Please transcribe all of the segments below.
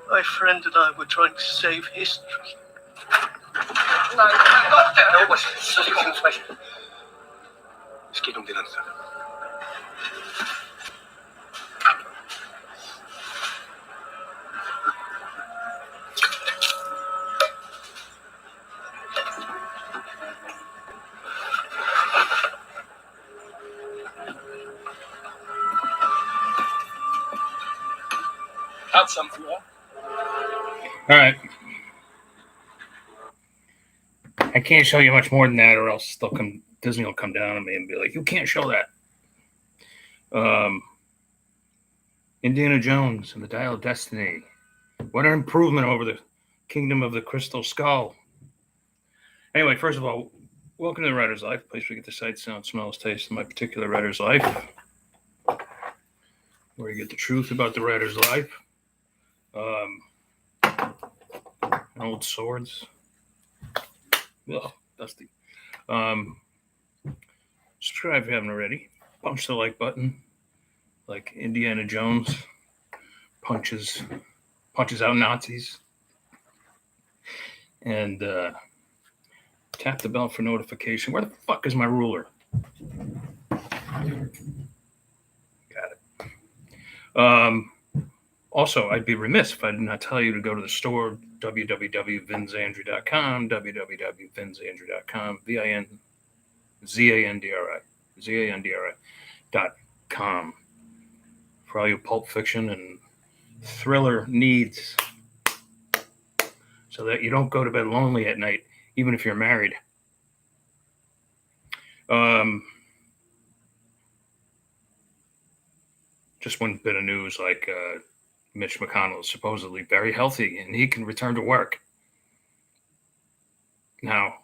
My friend and I were trying to save history. No, Doctor! No, was information. Es geht die Lanze. Got some for you. All right. I can't show you much more than that, or else Disney will come down on me and be like, "You can't show that." Indiana Jones and the Dial of Destiny. What an improvement over the Kingdom of the Crystal Skull. Anyway, first of all, welcome to the Writer's Life, a place where you get the sight, sound, smells, taste of my particular writer's life, where you get the truth about the writer's life. Old swords. Ugh, dusty. Subscribe if you haven't already. Punch the like button, like Indiana Jones punches out Nazis. And tap the bell for notification. Where the fuck is my ruler? Got it. Also, I'd be remiss if I did not tell you to go to the store, www.vinzandri.com, www.vinzandri.com, Zandri.com, for all your pulp fiction and thriller needs, so that you don't go to bed lonely at night, even if you're married. Just one bit of news, like Mitch McConnell is supposedly very healthy and he can return to work. Now,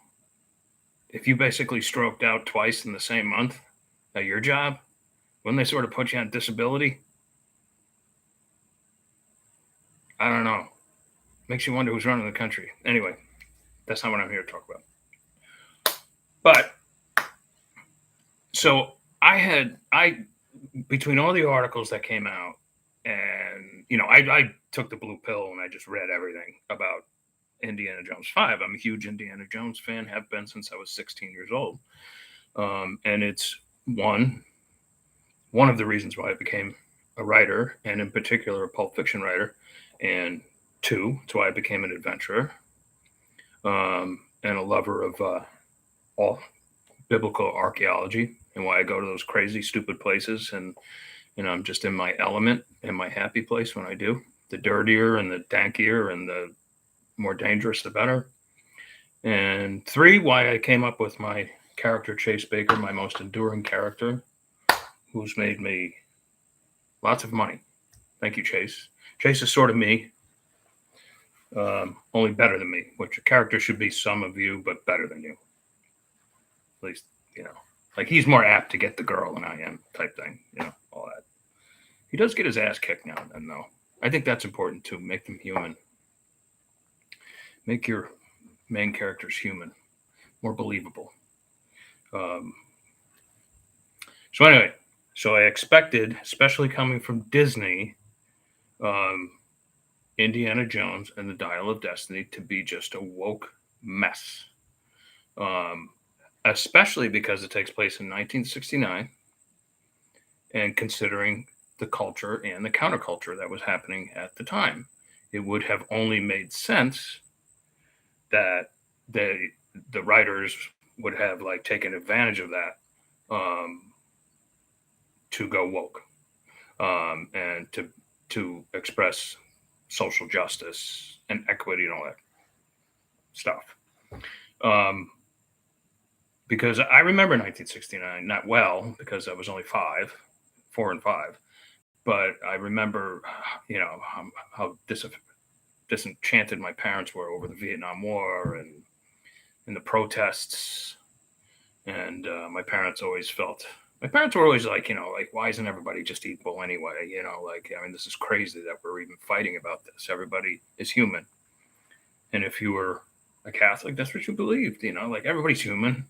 if you basically stroked out twice in the same month at your job, wouldn't they sort of put you on disability? I don't know. Makes you wonder who's running the country. Anyway, that's not what I'm here to talk about. But, so I between all the articles that came out, and, I took the blue pill and I just read everything about Indiana Jones 5. I'm a huge Indiana Jones fan, have been since I was 16 years old. And it's one of the reasons why I became a writer, and in particular a pulp fiction writer. And two, it's why I became an adventurer, and a lover of all biblical archaeology, and why I go to those crazy, stupid places. And, I'm just in my element, in my happy place when I do. The dirtier and the dankier and the more dangerous, the better. And three, why I came up with my character, Chase Baker, my most enduring character, who's made me lots of money. Thank you, Chase. Chase is sort of me, only better than me, which a character should be some of you, but better than you. At least, like he's more apt to get the girl than I am, type thing, all that. He does get his ass kicked now and then, though. I think that's important, too. Make them human. Make your main characters human, more believable. So anyway, I expected, especially coming from Disney, Indiana Jones and the Dial of Destiny to be just a woke mess. Especially because it takes place in 1969, and considering the culture and the counterculture that was happening at the time, it would have only made sense that the writers would have taken advantage of that to go woke, and to express social justice and equity and all that stuff. Because I remember 1969, not well, because I was only 4 and 5, but I remember, how disenchanted my parents were over the Vietnam War and the protests. And my parents were always like, why isn't everybody just equal anyway? This is crazy that we're even fighting about this. Everybody is human. And if you were a Catholic, that's what you believed, everybody's human,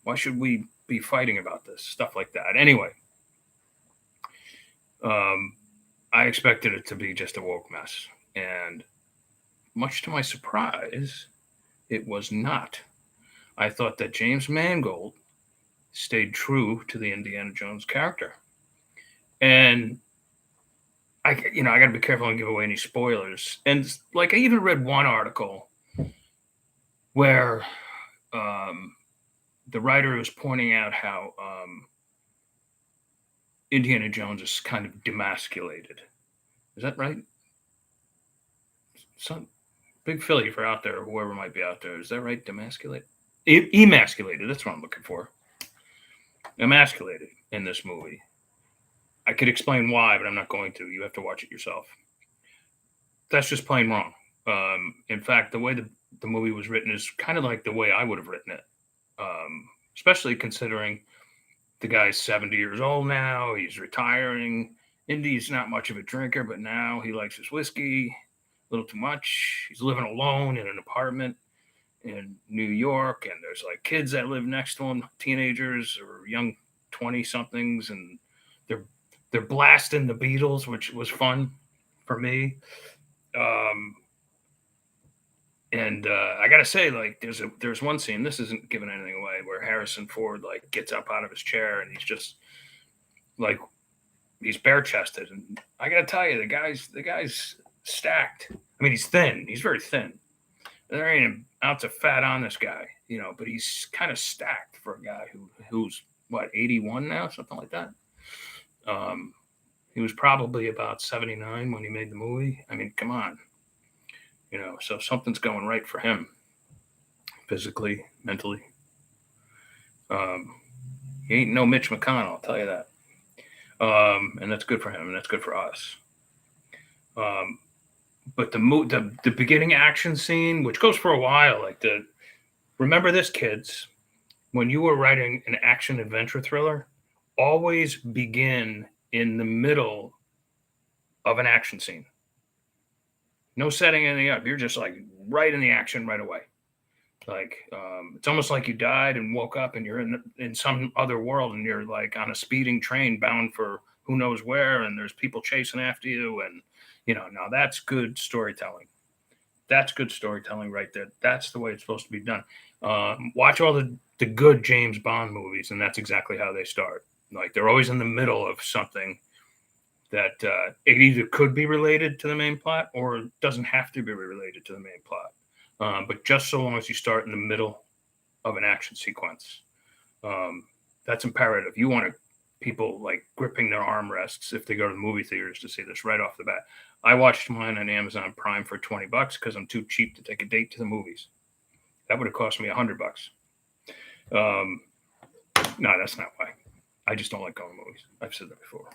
why should we be fighting about this? Stuff like that. Anyway, I expected it to be just a woke mess. And much to my surprise, it was not. I thought that James Mangold stayed true to the Indiana Jones character. And I got to be careful and give away any spoilers. And like, I even read one article where the writer was pointing out how Indiana Jones is kind of demasculated. Is that right? Some big Philly for out there, whoever might be out there. Is that right? Demasculated? Emasculated. That's what I'm looking for. Emasculated in this movie. I could explain why, but I'm not going to. You have to watch it yourself. That's just plain wrong. In fact, the way the movie was written is kind of like the way I would have written it, especially considering the guy's 70 years old now. He's retiring. Indy's not much of a drinker, but now he likes his whiskey a little too much. He's living alone in an apartment in New York, and there's like kids that live next to him, teenagers or young 20-somethings, and they're blasting the Beatles, which was fun for me. And I gotta say, like, there's one scene, this isn't giving anything away, where Harrison Ford like gets up out of his chair and he's just like, he's bare chested, and I gotta tell you, the guy's stacked. I mean, he's thin, he's very thin. There ain't an ounce of fat on this guy, but he's kind of stacked for a guy who's what, 81 now, something like that. He was probably about 79 when he made the movie. I mean, come on. So something's going right for him, physically, mentally. He ain't no Mitch McConnell, I'll tell you that. And that's good for him, and that's good for us. But the beginning action scene, which goes for a while, remember this, kids, when you were writing an action adventure thriller, always begin in the middle of an action scene. No setting anything up. You're just like right in the action right away. Like, it's almost like you died and woke up and you're in some other world, and you're like on a speeding train bound for who knows where, and there's people chasing after you. And, now that's good storytelling. That's good storytelling right there. That's the way it's supposed to be done. Watch all the good James Bond movies, and that's exactly how they start. Like, they're always in the middle of something that it either could be related to the main plot or it doesn't have to be related to the main plot. But just so long as you start in the middle of an action sequence, that's imperative. You want people like gripping their armrests if they go to the movie theaters to see this right off the bat. I watched mine on Amazon Prime for $20 because I'm too cheap to take a date to the movies. That would have cost me $100. No, that's not why. I just don't like going to movies. I've said that before.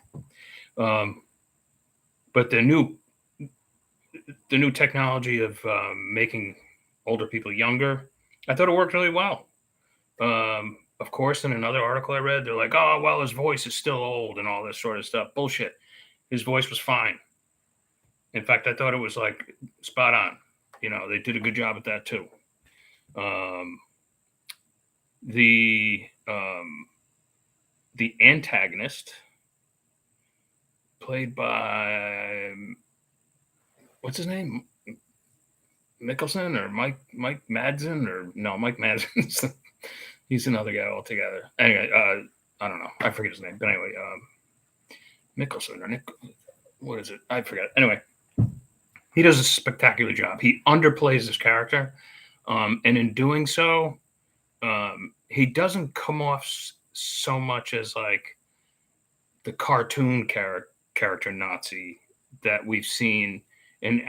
But the new technology of making older people younger, I thought it worked really well. Of course, in another article I read, they're like, oh, well, his voice is still old and all this sort of stuff. Bullshit. His voice was fine. In fact, I thought it was like spot on. They did a good job at that too. The antagonist, played by, what's his name? Mickelson or Mike Madsen, or no, Mike Madsen. He's another guy altogether. Anyway, I don't know. I forget his name. But anyway, Mickelson or Nick, what is it? I forget. Anyway, he does a spectacular job. He underplays his character. And in doing so, he doesn't come off so much as like the cartoon character Nazi that we've seen in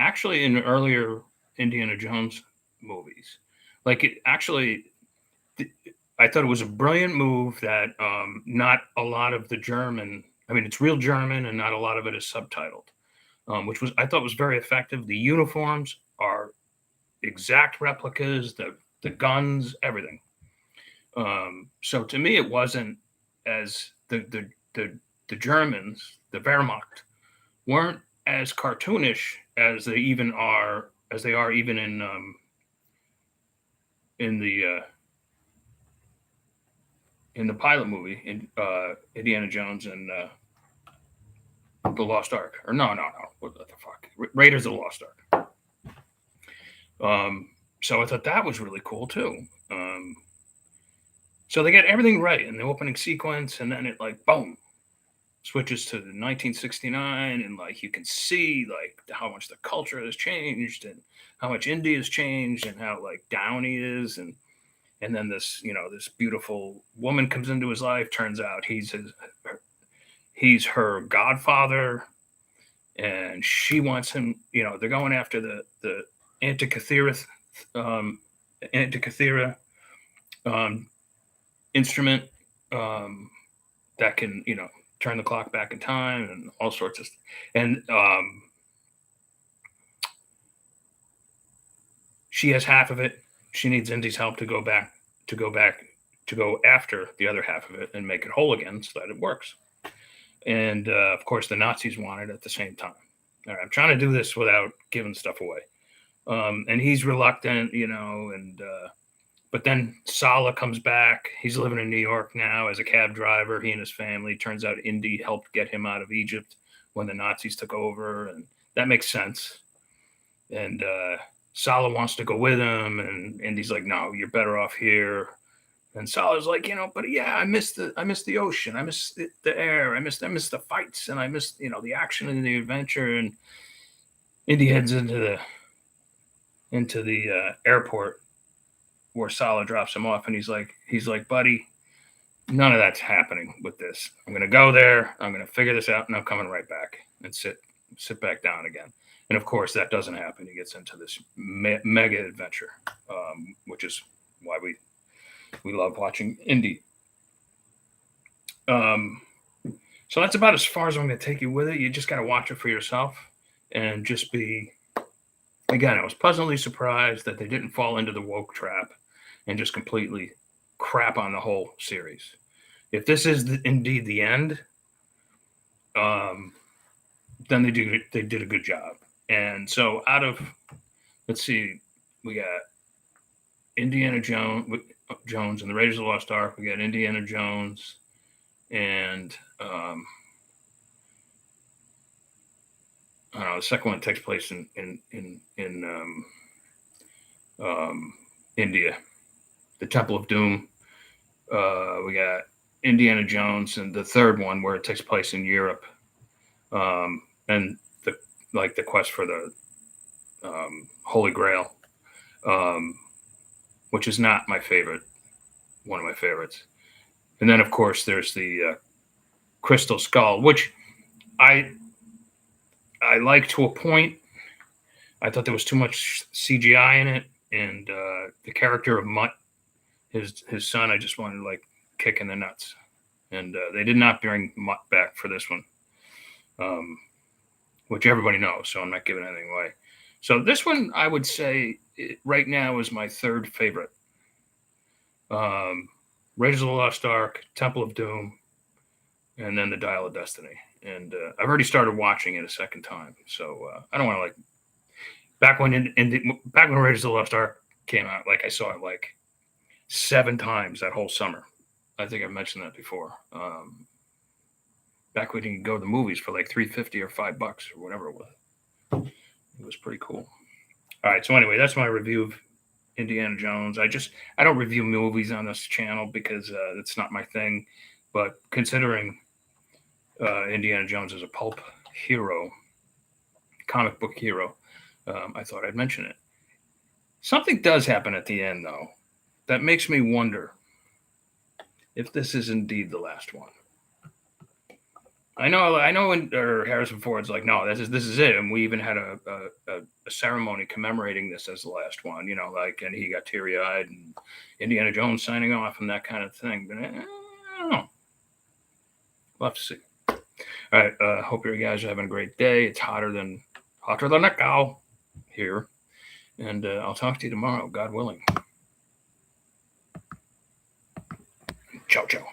earlier Indiana Jones movies. Like, it actually, I thought it was a brilliant move that not a lot of the German, I mean, it's real German and not a lot of it is subtitled, which I thought was very effective. The uniforms are exact replicas, the guns, everything. So to me, it wasn't as the Germans, the Wehrmacht, weren't as cartoonish as they are even in the pilot movie in Indiana Jones and the Lost Ark. Or no, what the fuck? Raiders of the Lost Ark. So I thought that was really cool too. So they get everything right in the opening sequence, and then it like boom switches to 1969, and like you can see like how much the culture has changed and how much Indy has changed and how like down he is, and then this this beautiful woman comes into his life. Turns out he's her godfather, and she wants him. They're going after the Antikythera instrument that can turn the clock back in time and all sorts of and she has half of it. She needs Indy's help to go after the other half of it and make it whole again so that it works. And of course the Nazis want it at the same time. All right, I'm trying to do this without giving stuff away. And he's reluctant, but then Sallah comes back. He's living in New York now as a cab driver. He and his family. Turns out Indy helped get him out of Egypt when the Nazis took over, and that makes sense. And Sallah wants to go with him, and Indy's like, "No, you're better off here." And Salah's like, "But yeah, I miss the ocean. I miss the air. I miss the fights, and I miss the action and the adventure." And Indy heads into the airport where Sallah drops him off, and he's like, "Buddy, none of that's happening with this. I'm going to go there. I'm going to figure this out, and I'm coming right back," and sit back down again. And of course, that doesn't happen. He gets into this mega adventure, which is why we love watching Indy. So that's about as far as I'm going to take you with it. You just got to watch it for yourself and just be. Again, I was pleasantly surprised that they didn't fall into the woke trap and just completely crap on the whole series. If this is indeed the end, then they did a good job. And so out of, let's see, we got Indiana Jones and the Raiders of the Lost Ark. We got Indiana Jones and I don't know, the second one takes place in India, the Temple of Doom. We got Indiana Jones, and the third one where it takes place in Europe, and the quest for the Holy Grail, which is not my favorite, one of my favorites. And then of course there's the Crystal Skull, which I like to a point. I thought there was too much CGI in it, and the character of Mutt, his son, I just wanted to like kick in the nuts. And they did not bring Mutt back for this one, which everybody knows, so I'm not giving anything away. So this one, I would say, right now is my third favorite. Raiders of the Lost Ark, Temple of Doom, and then The Dial of Destiny. And I've already started watching it a second time, so I don't want to like. Back when Raiders of the Lost Ark came out, like I saw it like 7 times that whole summer. I think I've mentioned that before. Back when you could go to the movies for like $3.50 or $5 or whatever it was. It was pretty cool. All right, so anyway, that's my review of Indiana Jones. I don't review movies on this channel because it's not my thing. But considering Indiana Jones is a pulp hero, comic book hero, I thought I'd mention it. Something does happen at the end, though, that makes me wonder if this is indeed the last one. I know Harrison Ford's like, no, this is it, and we even had a ceremony commemorating this as the last one, and he got teary-eyed, and Indiana Jones signing off and that kind of thing. But I don't know. We'll have to see. All right, hope you guys are having a great day. It's hotter than a cow here, and I'll talk to you tomorrow, God willing. Ciao, ciao.